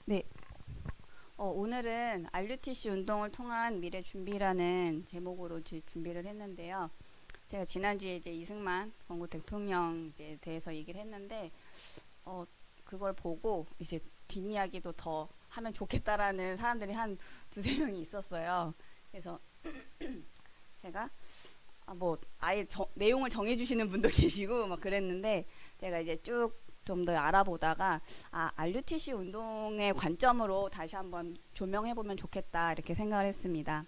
네, 오늘은 RUTC 운동을 통한 미래 준비라는 제목으로 준비를 했는데요. 제가 지난주에 이제 이승만 건국 대통령 이제 대해서 얘기를 했는데, 그걸 보고 이제 뒷이야기도 더 하면 좋겠다라는 사람들이 한 두세 명이 있었어요. 그래서 제가 뭐 아예 내용을 정해주시는 분도 계시고 막 그랬는데, 제가 이제 쭉 좀 더 알아보다가 RUTC 운동의 관점으로 다시 한번 조명해보면 좋겠다 이렇게 생각을 했습니다.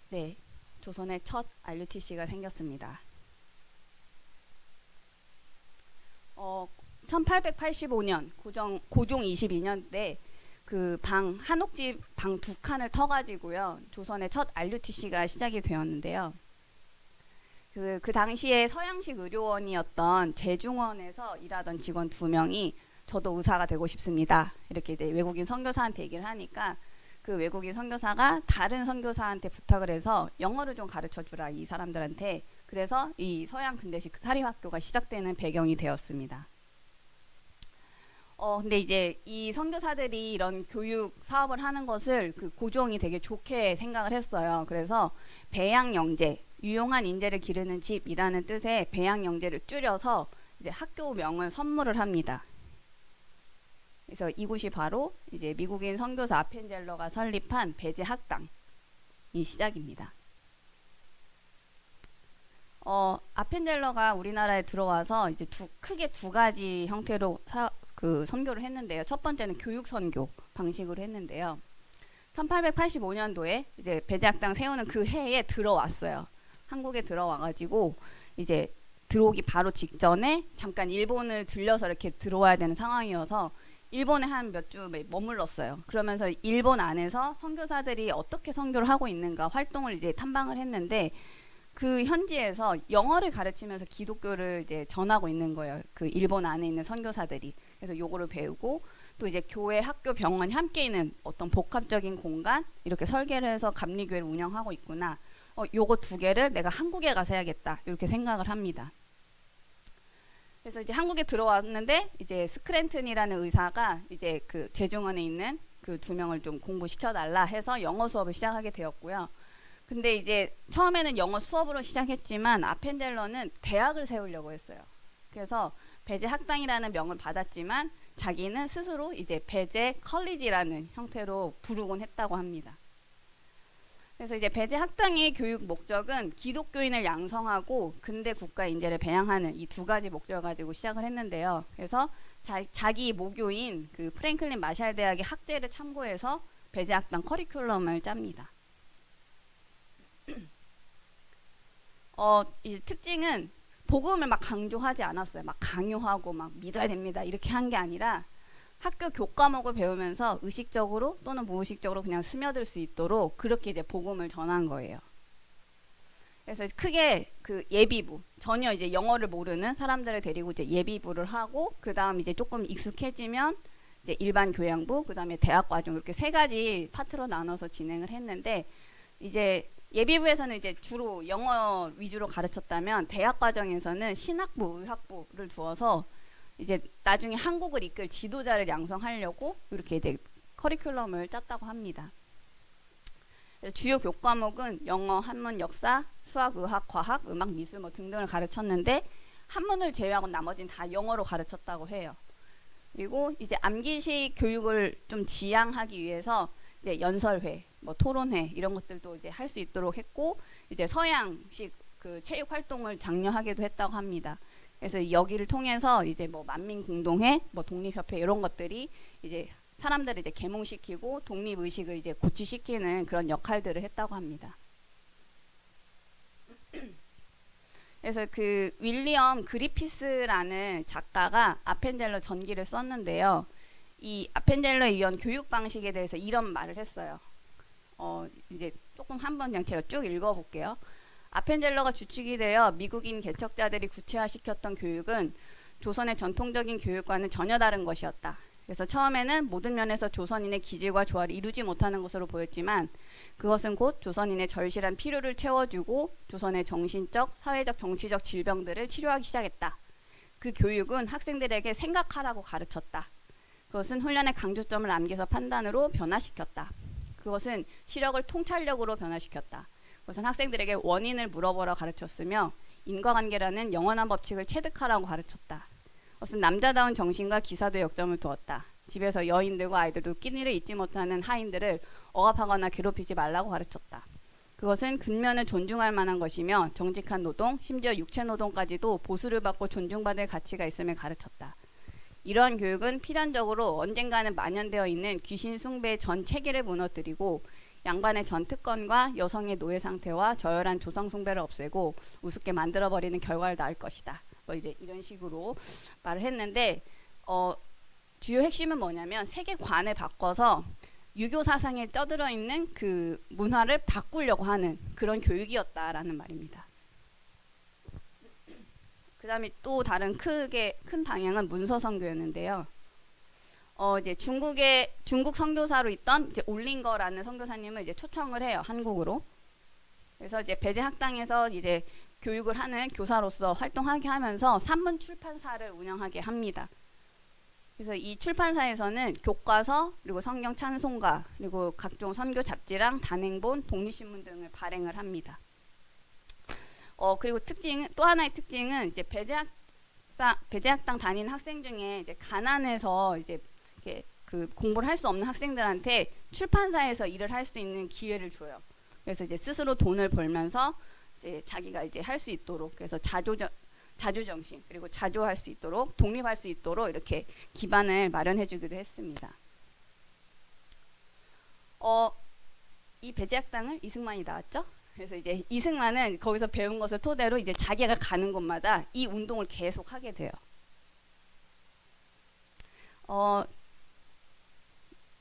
네, 조선의 첫 RUTC가 생겼습니다. 1885년 고종 22년대 그 한옥집 방 두 칸을 터가지고요, 조선의 첫 RUTC가 시작이 되었는데요. 그 당시에 서양식 의료원이었던 제중원에서 일하던 직원 두 명이 저도 의사가 되고 싶습니다, 이렇게 이제 외국인 선교사한테 얘기를 하니까, 그 외국인 선교사가 다른 선교사한테 부탁을 해서 영어를 좀 가르쳐 주라 이 사람들한테. 그래서 이 서양 근대식 사립학교가 시작되는 배경이 되었습니다. 근데 이제 이 선교사들이 이런 교육 사업을 하는 것을 그 고종이 되게 좋게 생각을 했어요. 그래서 배양영재, 유용한 인재를 기르는 집이라는 뜻의 배양영재를 줄여서 이제 학교명을 선물을 합니다. 그래서 이곳이 바로 이제 미국인 선교사 아펜젤러가 설립한 배제학당이 시작입니다. 아펜젤러가 우리나라에 들어와서 이제 크게 두 가지 형태로 선교를 했는데요. 첫 번째는 교육 선교 방식으로 했는데요. 1885년도에 이제 배제학당 세우는 그 해에 들어왔어요. 한국에 들어와가지고 이제 들어오기 바로 직전에 잠깐 일본을 들려서 이렇게 들어와야 되는 상황이어서 일본에 한 몇 주 머물렀어요. 그러면서 일본 안에서 선교사들이 어떻게 선교를 하고 있는가 활동을 이제 탐방을 했는데, 그 현지에서 영어를 가르치면서 기독교를 이제 전하고 있는 거예요, 그 일본 안에 있는 선교사들이. 그래서 요거를 배우고, 또 이제 교회, 학교, 병원이 함께 있는 어떤 복합적인 공간, 이렇게 설계를 해서 감리교회를 운영하고 있구나, 요거 두 개를 내가 한국에 가서 해야겠다 이렇게 생각을 합니다. 그래서 이제 한국에 들어왔는데, 이제 스크랜튼이라는 의사가 이제 그 제중원에 있는 그 두 명을 좀 공부시켜 달라 해서 영어 수업을 시작하게 되었고요. 근데 이제 처음에는 영어 수업으로 시작했지만 아펜젤러는 대학을 세우려고 했어요. 그래서 배제 학당이라는 명을 받았지만 자기는 스스로 이제 배제 컬리지라는 형태로 부르곤 했다고 합니다. 그래서 이제 배제 학당의 교육 목적은 기독교인을 양성하고 근대 국가 인재를 배양하는 이 두 가지 목적을 가지고 시작을 했는데요. 그래서 자기 모교인 그 프랭클린 마샬 대학의 학제를 참고해서 배제 학당 커리큘럼을 짭니다. 이제 특징은 복음을 막 강조하지 않았어요. 막 강요하고 막 믿어야 됩니다 이렇게 한 게 아니라, 학교 교과목을 배우면서 의식적으로 또는 무의식적으로 그냥 스며들 수 있도록 그렇게 이제 복음을 전한 거예요. 그래서 크게 그 예비부, 전혀 이제 영어를 모르는 사람들을 데리고 이제 예비부를 하고, 그 다음 이제 조금 익숙해지면 이제 일반 교양부, 그 다음에 대학 과정, 이렇게 세 가지 파트로 나눠서 진행을 했는데, 이제 예비부에서는 이제 주로 영어 위주로 가르쳤다면 대학 과정에서는 신학부, 의학부를 두어서 이제 나중에 한국을 이끌 지도자를 양성하려고 이렇게 이제 커리큘럼을 짰다고 합니다. 주요 교과목은 영어, 한문, 역사, 수학, 의학, 과학, 음악, 미술 뭐 등등을 가르쳤는데, 한문을 제외하고 나머지는 다 영어로 가르쳤다고 해요. 그리고 이제 암기식 교육을 좀 지향하기 위해서 이제 연설회, 뭐 토론회 이런 것들도 이제 할 수 있도록 했고, 이제 서양식 그 체육 활동을 장려하기도 했다고 합니다. 그래서 여기를 통해서 이제 뭐 만민공동회, 뭐 독립협회 이런 것들이 이제 사람들을 이제 계몽시키고 독립의식을 이제 고취시키는 그런 역할들을 했다고 합니다. 그래서 그 윌리엄 그리피스라는 작가가 아펜젤러 전기를 썼는데요. 이 아펜젤러의 이런 교육 방식에 대해서 이런 말을 했어요. 이제 조금 한번 그냥 제가 쭉 읽어볼게요. 아펜젤러가 주축이 되어 미국인 개척자들이 구체화시켰던 교육은 조선의 전통적인 교육과는 전혀 다른 것이었다. 그래서 처음에는 모든 면에서 조선인의 기질과 조화를 이루지 못하는 것으로 보였지만, 그것은 곧 조선인의 절실한 필요를 채워주고 조선의 정신적, 사회적, 정치적 질병들을 치료하기 시작했다. 그 교육은 학생들에게 생각하라고 가르쳤다. 그것은 훈련의 강조점을 남겨서 판단으로 변화시켰다. 그것은 시력을 통찰력으로 변화시켰다. 그것은 학생들에게 원인을 물어보라 가르쳤으며 인과관계라는 영원한 법칙을 체득하라고 가르쳤다. 그것은 남자다운 정신과 기사도의 역점을 두었다. 집에서 여인들과 아이들도 끼니를 잊지 못하는 하인들을 억압하거나 괴롭히지 말라고 가르쳤다. 그것은 근면을 존중할 만한 것이며 정직한 노동, 심지어 육체 노동까지도 보수를 받고 존중받을 가치가 있음을 가르쳤다. 이러한 교육은 필연적으로 언젠가는 만연되어 있는 귀신 숭배의 전 체계를 무너뜨리고 양반의 전 특권과 여성의 노예 상태와 저열한 조상 숭배를 없애고 우습게 만들어버리는 결과를 낳을 것이다. 뭐 이제 이런 식으로 말을 했는데 주요 핵심은 뭐냐면 세계관을 바꿔서 유교 사상에 떠들어 있는 그 문화를 바꾸려고 하는 그런 교육이었다라는 말입니다. 그 다음에 또 다른 큰 방향은 문서 선교였는데요. 이제 중국 선교사로 있던 이제 올링거라는 선교사님을 이제 초청을 해요, 한국으로. 그래서 이제 배제 학당에서 이제 교육을 하는 교사로서 활동하게 하면서 산문 출판사를 운영하게 합니다. 그래서 이 출판사에서는 교과서, 그리고 성경 찬송가, 그리고 각종 선교 잡지랑 단행본, 독립신문 등을 발행을 합니다. 그리고 또 하나의 특징은 이제 배제학당 다니는 학생 중에 이제 가난해서 이제 이렇게 그 공부를 할 수 없는 학생들한테 출판사에서 일을 할 수 있는 기회를 줘요. 그래서 이제 스스로 돈을 벌면서 이제 자기가 이제 할 수 있도록, 그래서 자주정신, 그리고 자조할 수 있도록, 독립할 수 있도록 이렇게 기반을 마련해주기도 했습니다. 이 배제학당을 이승만이 나왔죠. 그래서 이제 이승만은 거기서 배운 것을 토대로 이제 자기가 가는 곳마다 이 운동을 계속 하게 돼요.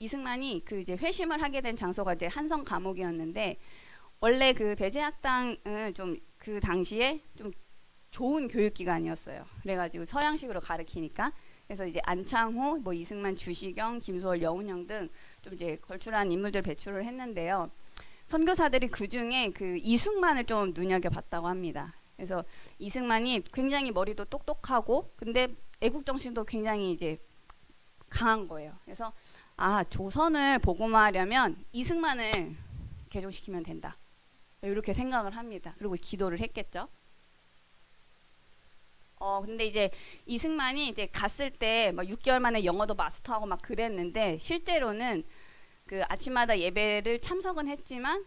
이승만이 그 이제 회심을 하게 된 장소가 이제 한성 감옥이었는데, 원래 그 배제학당은 좀 그 당시에 좀 좋은 교육기관이었어요. 그래가지고 서양식으로 가르치니까. 그래서 이제 안창호, 뭐 이승만, 주시경, 김소월, 여운형 등 좀 이제 걸출한 인물들 배출을 했는데요. 선교사들이 그 중에 그 이승만을 좀 눈여겨봤다고 합니다. 그래서 이승만이 굉장히 머리도 똑똑하고, 근데 애국 정신도 굉장히 이제 강한 거예요. 그래서 조선을 복음화하려면 이승만을 개종시키면 된다. 이렇게 생각을 합니다. 그리고 기도를 했겠죠. 근데 이제 이승만이 이제 갔을 때 막 6개월 만에 영어도 마스터하고 막 그랬는데, 실제로는 그 아침마다 예배를 참석은 했지만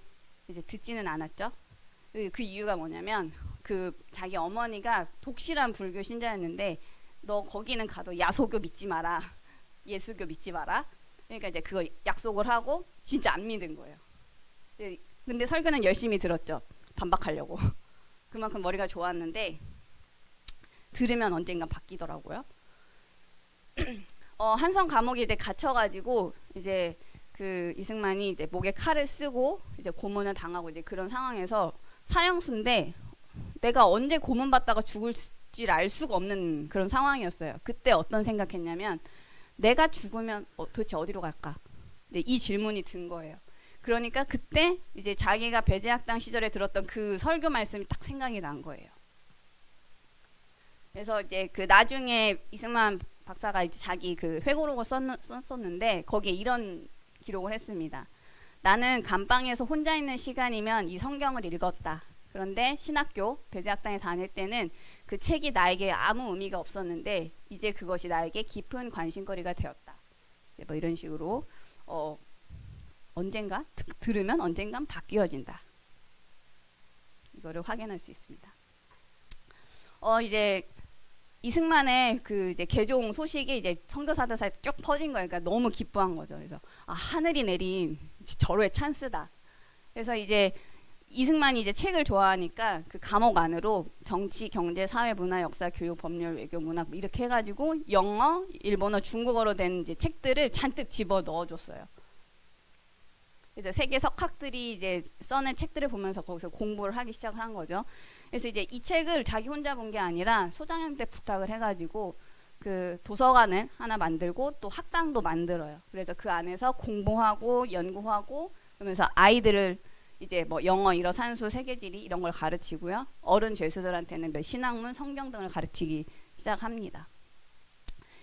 이제 듣지는 않았죠. 그 이유가 뭐냐면 그 자기 어머니가 독실한 불교 신자였는데, 너 거기는 가도 야소교 믿지 마라, 예수교 믿지 마라. 그러니까 이제 그거 약속을 하고 진짜 안 믿은 거예요. 근데 설교는 열심히 들었죠. 반박하려고. 그만큼 머리가 좋았는데 들으면 언젠간 바뀌더라고요. 한성 감옥에 이제 갇혀가지고 이제 그 이승만이 이제 목에 칼을 쓰고 이제 고문을 당하고 이제 그런 상황에서 사형수인데, 내가 언제 고문받다가 죽을지 알 수가 없는 그런 상황이었어요. 그때 어떤 생각했냐면, 내가 죽으면 도대체 어디로 갈까? 이 질문이 든 거예요. 그러니까 그때 이제 자기가 배제학당 시절에 들었던 그 설교 말씀이 딱 생각이 난 거예요. 그래서 이제 그 나중에 이승만 박사가 이제 자기 그 회고록을 썼었는데, 거기에 이런 기록을 했습니다. 나는 감방에서 혼자 있는 시간이면 이 성경을 읽었다. 그런데 신학교 배제학당에 다닐 때는 그 책이 나에게 아무 의미가 없었는데 이제 그것이 나에게 깊은 관심거리가 되었다. 뭐 이런 식으로 언젠가 들으면 언젠간 바뀌어진다. 이거를 확인할 수 있습니다. 이제 이승만의 그 이제 개종 소식이 이제 선교사들 사이에 쭉 퍼진 거예요. 그러니까 너무 기뻐한 거죠. 그래서 하늘이 내린 절호의 찬스다. 그래서 이제 이승만이 이제 책을 좋아하니까 그 감옥 안으로 정치, 경제, 사회, 문화, 역사, 교육, 법률, 외교, 문학 이렇게 해가지고 영어, 일본어, 중국어로 된 이제 책들을 잔뜩 집어 넣어줬어요. 이제 세계 석학들이 이제 써낸 책들을 보면서 거기서 공부를 하기 시작을 한 거죠. 그래서 이제 이 책을 자기 혼자 본 게 아니라 소장한테 부탁을 해가지고 그 도서관을 하나 만들고 또 학당도 만들어요. 그래서 그 안에서 공부하고 연구하고, 그러면서 아이들을 이제 뭐 영어, 일어, 산수, 세계지리 이런 걸 가르치고요. 어른 죄수들한테는 신학문, 성경 등을 가르치기 시작합니다.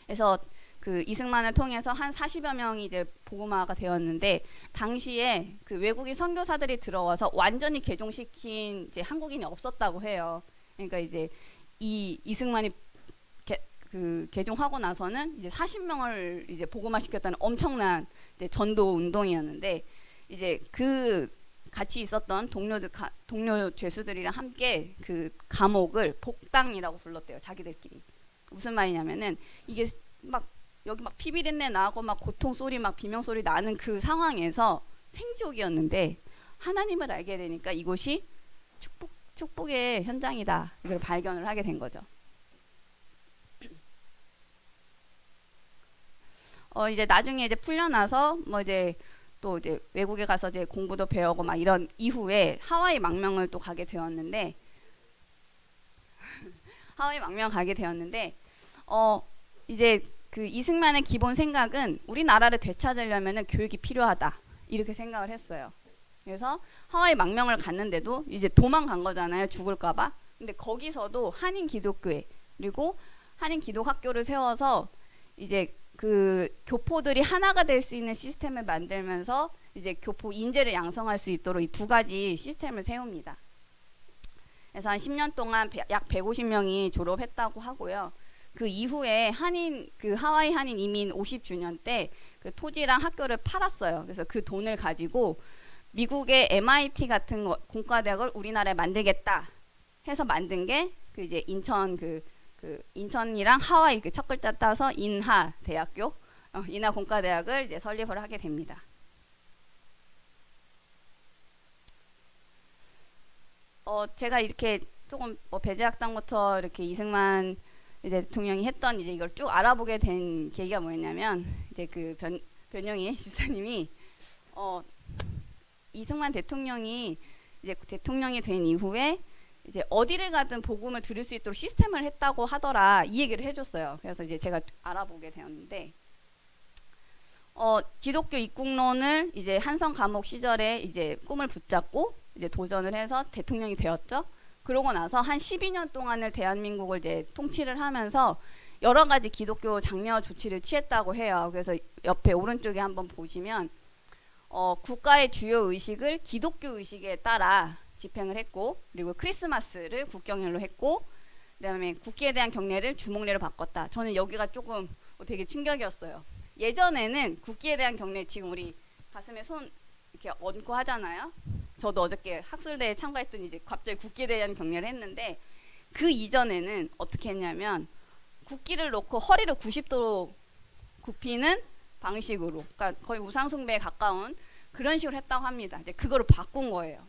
그래서 그 이승만을 통해서 한 40여 명이 이제 복음화가 되었는데, 당시에 그 외국인 선교사들이 들어와서 완전히 개종시킨 이제 한국인이 없었다고 해요. 그러니까 이제 이 이승만이 개종하고 나서는 이제 40명을 이제 복음화 시켰다는 엄청난 이제 전도 운동이었는데, 이제 그 같이 있었던 동료 죄수들이랑 함께 그 감옥을 복당이라고 불렀대요, 자기들끼리. 무슨 말이냐면은 이게 막 여기 막 피비린내 나고 막 고통 소리 막 비명 소리 나는 그 상황에서 생지옥이었는데, 하나님을 알게 되니까 이곳이 축복의 현장이다, 이걸 발견을 하게 된 거죠. 이제 나중에 이제 풀려나서 뭐 이제 또 이제 외국에 가서 이제 공부도 배우고 막 이런 이후에 하와이 망명을 또 가게 되었는데 하와이 망명 가게 되었는데 이제 그 이승만의 기본 생각은 우리나라를 되찾으려면은 교육이 필요하다, 이렇게 생각을 했어요. 그래서 하와이 망명을 갔는데도 이제 도망간 거잖아요, 죽을까봐. 근데 거기서도 한인 기독교회 그리고 한인 기독학교를 세워서 이제 그 교포들이 하나가 될 수 있는 시스템을 만들면서 이제 교포 인재를 양성할 수 있도록 이 두 가지 시스템을 세웁니다. 그래서 한 10년 동안 약 150명이 졸업했다고 하고요. 그 이후에 그 하와이 한인 이민 50주년 때 그 토지랑 학교를 팔았어요. 그래서 그 돈을 가지고 미국의 MIT 같은 공과대학을 우리나라에 만들겠다 해서 만든 게 그 이제 인천이랑 하와이 그 첫 글자 따서 인하 대학교, 인하 공과대학을 이제 설립을 하게 됩니다. 제가 이렇게 조금 배제학당부터 이렇게 이승만 이제 대통령이 했던 이제 이걸 쭉 알아보게 된 계기가 뭐였냐면, 이제 그 변영희 집사님이 이승만 대통령이 이제 대통령이 된 이후에 이제 어디를 가든 복음을 들을 수 있도록 시스템을 했다고 하더라, 이 얘기를 해줬어요. 그래서 이제 제가 알아보게 되었는데, 기독교 입국론을 이제 한성 감옥 시절에 이제 꿈을 붙잡고 이제 도전을 해서 대통령이 되었죠. 그러고 나서 한 12년 동안을 대한민국을 이제 통치를 하면서 여러 가지 기독교 장려 조치를 취했다고 해요. 그래서 옆에 오른쪽에 한번 보시면 국가의 주요 의식을 기독교 의식에 따라 집행을 했고, 그리고 크리스마스를 국경일로 했고, 그다음에 국기에 대한 경례를 주목례로 바꿨다. 저는 여기가 조금 되게 충격이었어요. 예전에는 국기에 대한 경례, 지금 우리 가슴에 손 이렇게 얹고 하잖아요. 저도 어저께 학술대에 참가했더니 이제 갑자기 국기에 대한 경례를 했는데, 그 이전에는 어떻게 했냐면 국기를 놓고 허리를 90도로 굽히는 방식으로, 그러니까 거의 우상숭배에 가까운 그런 식으로 했다고 합니다. 이제 그거를 바꾼 거예요.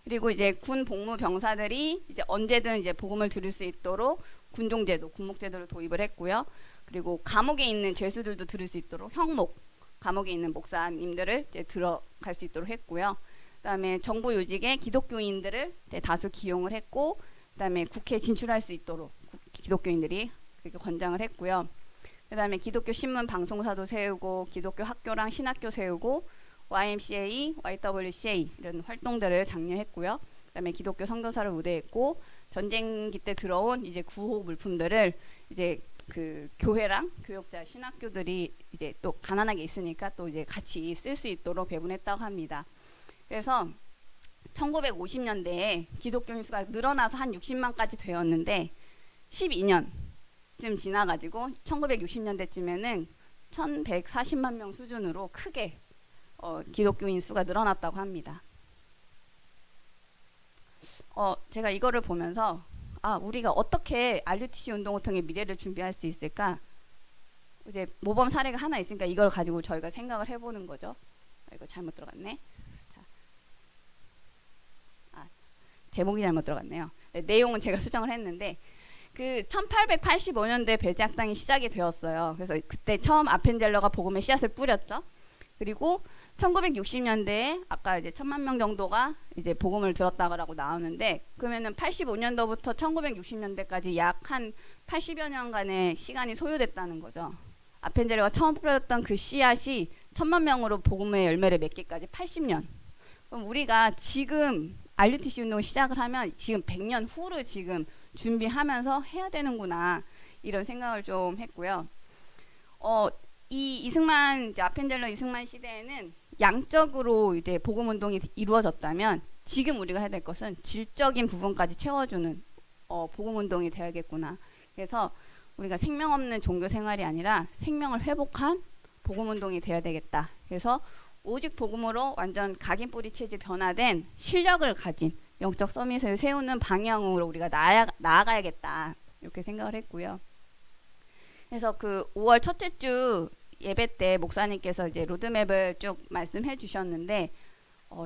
그리고 이제 군 복무 병사들이 이제 언제든 이제 복음을 들을 수 있도록 군종제도, 군목제도를 도입을 했고요. 그리고 감옥에 있는 죄수들도 들을 수 있도록 감옥에 있는 목사님들을 이제 들어갈 수 있도록 했고요. 그다음에 정부 요직에 기독교인들을 다수 기용을 했고, 그다음에 국회에 진출할 수 있도록 기독교인들이 그렇게 권장을 했고요. 그다음에 기독교 신문 방송사도 세우고, 기독교 학교랑 신학교 세우고, YMCA, YWCA 이런 활동들을 장려했고요. 그다음에 기독교 선교사를 우대했고, 전쟁기 때 들어온 이제 구호 물품들을 이제 그 교회랑 교역자 신학교들이 이제 또 가난하게 있으니까 또 이제 같이 쓸 수 있도록 배분했다고 합니다. 그래서 1950년대에 기독교인 수가 늘어나서 한 60만까지 되었는데 12년쯤 지나가지고 1960년대쯤에는 1140만 명 수준으로 크게 기독교인 수가 늘어났다고 합니다. 제가 이거를 보면서 우리가 어떻게 RUTC 운동을 통해 미래를 준비할 수 있을까? 이제 모범 사례가 하나 있으니까 이걸 가지고 저희가 생각을 해보는 거죠. 이거 잘못 들어갔네. 제목이 잘못 들어갔네요. 네, 내용은 제가 수정을 했는데, 그 1885년도에 배제학당이 시작이 되었어요. 그래서 그때 처음 아펜젤러가 복음의 씨앗을 뿌렸죠. 그리고 1960년대에 아까 이제 1000만 명 정도가 이제 복음을 들었다고 나오는데, 그러면은 85년도부터 1960년대까지 약 한 80여 년간의 시간이 소요됐다는 거죠. 아펜젤러가 처음 뿌렸던 그 씨앗이 1000만 명으로 복음의 열매를 맺기까지 80년. 그럼 우리가 지금 RUTC 운동을 시작을 하면 지금 100년 후를 지금 준비하면서 해야 되는구나, 이런 생각을 좀 했고요. 이 이승만 이제 아펜젤러 이승만 시대에는 양적으로 이제 복음 운동이 이루어졌다면 지금 우리가 해야 될 것은 질적인 부분까지 채워주는 복음 운동이 되어야겠구나. 그래서 우리가 생명 없는 종교 생활이 아니라 생명을 회복한 복음 운동이 되어야 되겠다. 그래서 오직 복음으로 완전 각인 뿌리 체질 변화된 실력을 가진 영적 서밋을 세우는 방향으로 우리가 나아가야겠다. 이렇게 생각을 했고요. 그래서 그 5월 첫째 주 예배 때 목사님께서 이제 로드맵을 쭉 말씀해 주셨는데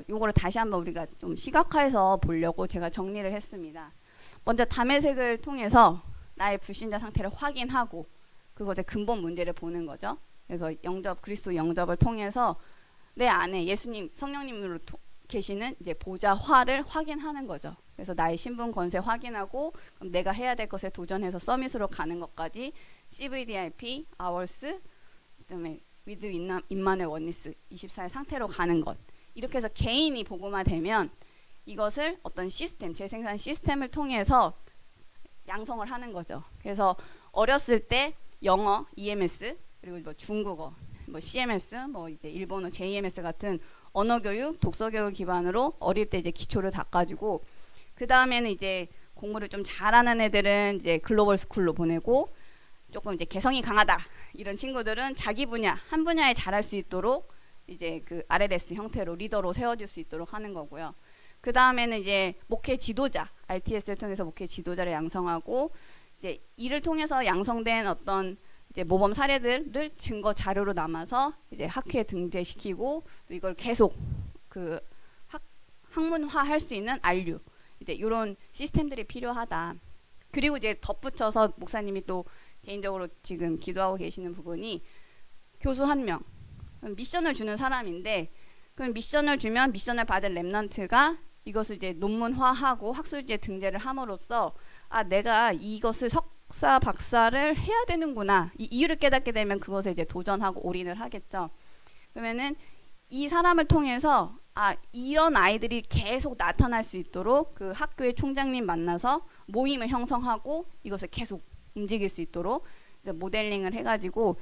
요거를 다시 한번 우리가 좀 시각화해서 보려고 제가 정리를 했습니다. 먼저 담의색을 통해서 나의 불신자 상태를 확인하고 그것의 근본 문제를 보는 거죠. 그래서 그리스도 영접을 통해서 내 안에 예수님, 성령님으로 계시는 이제 보좌화를 확인하는 거죠. 그래서 나의 신분 권세 확인하고 그럼 내가 해야 될 것에 도전해서 서밋으로 가는 것까지 CVDIP, 아워스, 그다음에 위드 임마누엘 원니스 24의 상태로 가는 것. 이렇게 해서 개인이 복음화되면 이것을 어떤 시스템, 재생산 시스템을 통해서 양성을 하는 거죠. 그래서 어렸을 때 영어, EMS, 그리고 뭐 중국어, 뭐 CMS, 뭐 이제 일본어, JMS 같은 언어 교육, 독서 교육 기반으로 어릴 때 이제 기초를 닦아주고 그 다음에는 이제 공부를 좀 잘하는 애들은 이제 글로벌 스쿨로 보내고 조금 이제 개성이 강하다 이런 친구들은 자기 분야 한 분야에 잘할 수 있도록 이제 그 RLS 형태로 리더로 세워줄 수 있도록 하는 거고요. 그 다음에는 이제 목회 지도자 RTS를 통해서 목회 지도자를 양성하고 이제 이를 통해서 양성된 어떤 이제 모범 사례들을 증거 자료로 남아서 이제 학회에 등재시키고 이걸 계속 그 학문화할 수 있는 RU 이제 이런 시스템들이 필요하다. 그리고 이제 덧붙여서 목사님이 또 개인적으로 지금 기도하고 계시는 부분이 교수 한 명 미션을 주는 사람인데 그럼 미션을 주면 미션을 받은 렘넌트가 이것을 이제 논문화하고 학술지에 등재를 함으로써 아 내가 이것을 석사 박사를 해야 되는구나 이 이유를 깨닫게 되면 그것에 이제 도전하고 올인을 하겠죠. 그러면은 이 사람을 통해서 아 이런 아이들이 계속 나타날 수 있도록 그 학교의 총장님 만나서 모임을 형성하고 이것을 계속 움직일 수 있도록 이제 모델링을 해가지고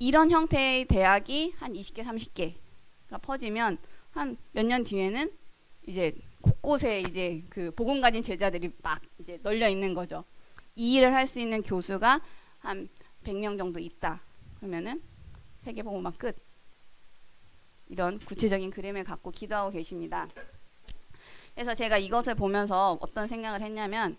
이런 형태의 대학이 한 20개 30개가 퍼지면 한 몇 년 뒤에는 이제 곳곳에 이제 그 복음 가진 제자들이 막 이제 널려 있는 거죠. 이 일을 할 수 있는 교수가 한 100명 정도 있다. 그러면은 세계 복음화 끝. 이런 구체적인 그림을 갖고 기도하고 계십니다. 그래서 제가 이것을 보면서 어떤 생각을 했냐면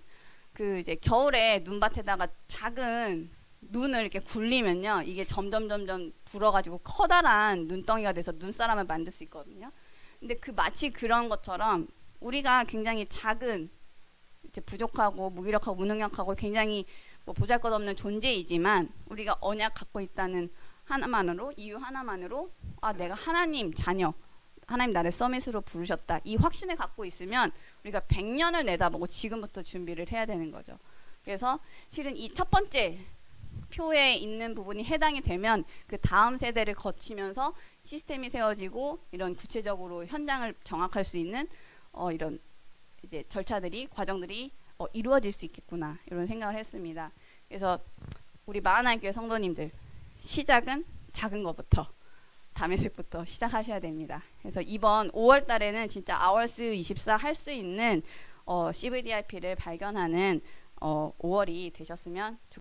그 이제 겨울에 눈밭에다가 작은 눈을 이렇게 굴리면요 이게 점점 불어가지고 커다란 눈덩이가 돼서 눈사람을 만들 수 있거든요. 근데 그 마치 그런 것처럼 우리가 굉장히 작은 이제 부족하고 무기력하고 무능력하고 굉장히 뭐 보잘것없는 존재이지만 우리가 언약 갖고 있다는 하나만으로 이유 하나만으로 아 내가 하나님 자녀 하나님 나를 서밋으로 부르셨다 이 확신을 갖고 있으면 우리가 100년을 내다보고 지금부터 준비를 해야 되는 거죠. 그래서 실은 이 첫 번째 표에 있는 부분이 해당이 되면 그 다음 세대를 거치면서 시스템이 세워지고 이런 구체적으로 현장을 정확할 수 있는 이런 이제 절차들이 과정들이 이루어질 수 있겠구나 이런 생각을 했습니다. 그래서 우리 마하나임 교회 성도님들 시작은 작은 것부터 담의색부터 시작하셔야 됩니다. 그래서 이번 5월 달에는 진짜 아워스 24 할 수 있는 CVDIP를 발견하는 5월이 되셨으면 좋겠습니다.